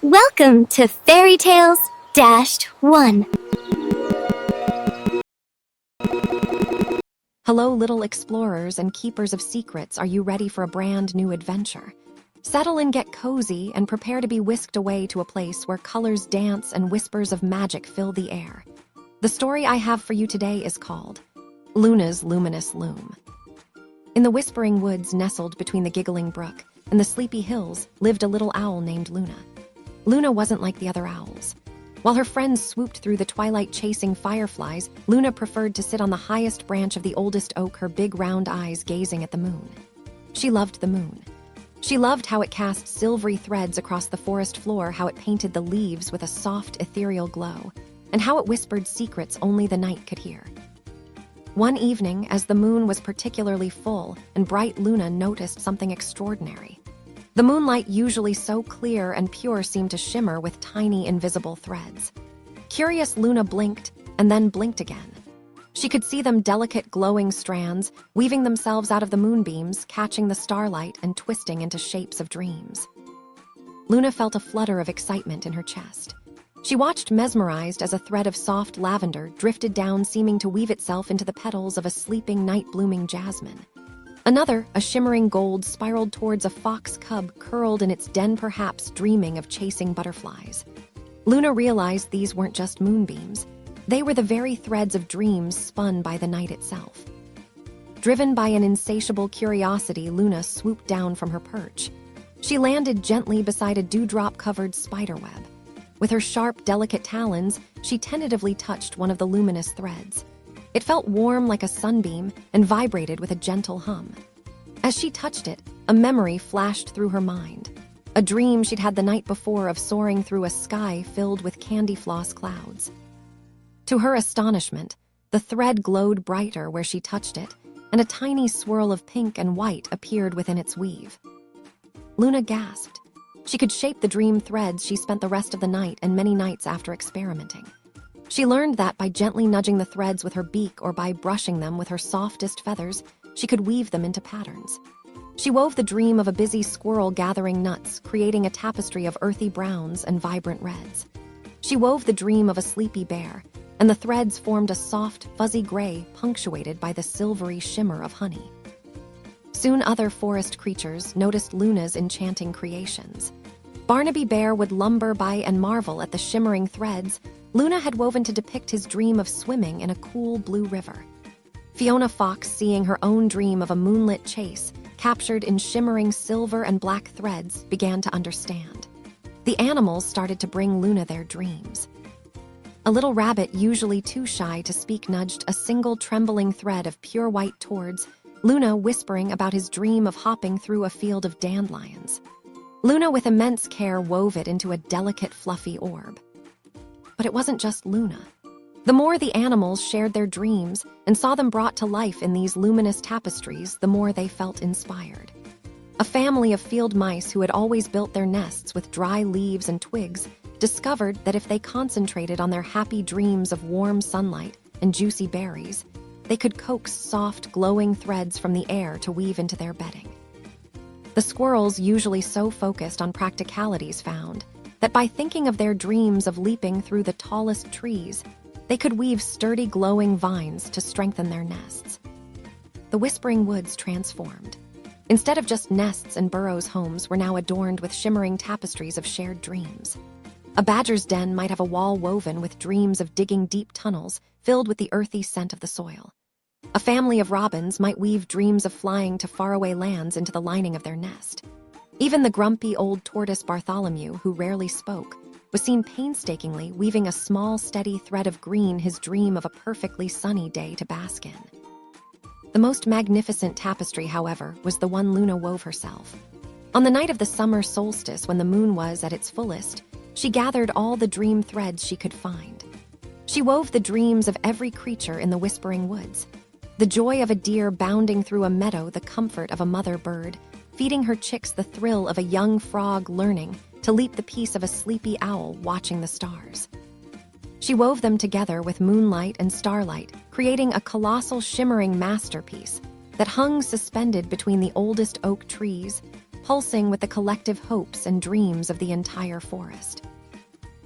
Welcome to Fairy Tales Dashed 1. Hello, little explorers and keepers of secrets. Are you ready for a brand new adventure? Settle in, get cozy, and prepare to be whisked away to a place where colors dance and whispers of magic fill the air. The story I have for you today is called Luna's Luminous Loom. In the whispering woods nestled between the giggling brook and the sleepy hills lived a little owl named Luna. Luna wasn't like the other owls. While her friends swooped through the twilight chasing fireflies, Luna preferred to sit on the highest branch of the oldest oak, her big round eyes gazing at the moon. She loved the moon. She loved how it cast silvery threads across the forest floor, how it painted the leaves with a soft, ethereal glow, and how it whispered secrets only the night could hear. One evening, as the moon was particularly full and bright, Luna noticed something extraordinary. The moonlight, usually so clear and pure, seemed to shimmer with tiny, invisible threads. Curious, Luna blinked and then blinked again. She could see them, delicate, glowing strands, weaving themselves out of the moonbeams, catching the starlight and twisting into shapes of dreams. Luna felt a flutter of excitement in her chest. She watched, mesmerized, as a thread of soft lavender drifted down, seeming to weave itself into the petals of a sleeping, night-blooming jasmine. Another, a shimmering gold, spiraled towards a fox cub curled in its den, perhaps dreaming of chasing butterflies. Luna realized these weren't just moonbeams. They were the very threads of dreams spun by the night itself. Driven by an insatiable curiosity, Luna swooped down from her perch. She landed gently beside a dewdrop-covered spiderweb. With her sharp, delicate talons, she tentatively touched one of the luminous threads. It felt warm like a sunbeam and vibrated with a gentle hum. As she touched it, a memory flashed through her mind. A dream she'd had the night before of soaring through a sky filled with candy floss clouds. To her astonishment, the thread glowed brighter where she touched it, and a tiny swirl of pink and white appeared within its weave. Luna gasped. She could shape the dream threads she spent the rest of the night and many nights after experimenting. She learned that by gently nudging the threads with her beak or by brushing them with her softest feathers, she could weave them into patterns. She wove the dream of a busy squirrel gathering nuts, creating a tapestry of earthy browns and vibrant reds. She wove the dream of a sleepy bear, and the threads formed a soft, fuzzy gray punctuated by the silvery shimmer of honey. Soon other forest creatures noticed Luna's enchanting creations. Barnaby Bear would lumber by and marvel at the shimmering threads Luna had woven to depict his dream of swimming in a cool blue river. Fiona Fox, seeing her own dream of a moonlit chase captured in shimmering silver and black threads, began to understand. The animals started to bring Luna their dreams. A little rabbit, usually too shy to speak, nudged a single trembling thread of pure white towards Luna, whispering about his dream of hopping through a field of dandelions. Luna, with immense care, wove it into a delicate, fluffy orb. But it wasn't just Luna. The more the animals shared their dreams and saw them brought to life in these luminous tapestries, the more they felt inspired. A family of field mice who had always built their nests with dry leaves and twigs discovered that if they concentrated on their happy dreams of warm sunlight and juicy berries, they could coax soft, glowing threads from the air to weave into their bedding. The squirrels, usually so focused on practicalities, found that by thinking of their dreams of leaping through the tallest trees, they could weave sturdy, glowing vines to strengthen their nests. The whispering woods transformed. Instead of just nests and burrows, homes were now adorned with shimmering tapestries of shared dreams. A badger's den might have a wall woven with dreams of digging deep tunnels filled with the earthy scent of the soil. A family of robins might weave dreams of flying to faraway lands into the lining of their nest. Even the grumpy old tortoise Bartholomew, who rarely spoke, was seen painstakingly weaving a small, steady thread of green, his dream of a perfectly sunny day to bask in. The most magnificent tapestry, however, was the one Luna wove herself. On the night of the summer solstice, when the moon was at its fullest, she gathered all the dream threads she could find. She wove the dreams of every creature in the whispering woods. The joy of a deer bounding through a meadow, the comfort of a mother bird, feeding her chicks, the thrill of a young frog learning to leap, the peace of a sleepy owl watching the stars. She wove them together with moonlight and starlight, creating a colossal shimmering masterpiece that hung suspended between the oldest oak trees, pulsing with the collective hopes and dreams of the entire forest.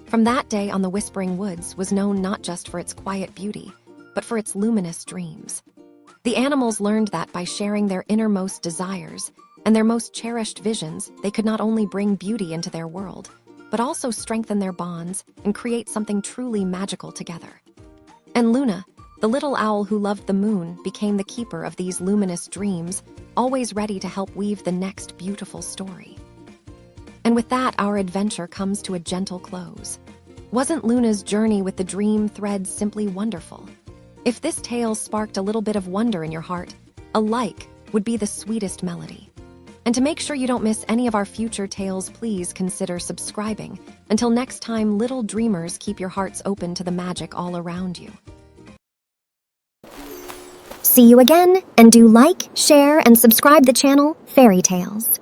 From that day on, the Whispering Woods was known not just for its quiet beauty, but for its luminous dreams. The animals learned that by sharing their innermost desires and their most cherished visions, they could not only bring beauty into their world, but also strengthen their bonds and create something truly magical together. And Luna, the little owl who loved the moon, became the keeper of these luminous dreams, always ready to help weave the next beautiful story. And with that, our adventure comes to a gentle close. Wasn't Luna's journey with the dream thread simply wonderful? If this tale sparked a little bit of wonder in your heart, a like would be the sweetest melody. And to make sure you don't miss any of our future tales, please consider subscribing. Until next time, little dreamers, keep your hearts open to the magic all around you. See you again, and do like, share, and subscribe the channel Fairy Tales.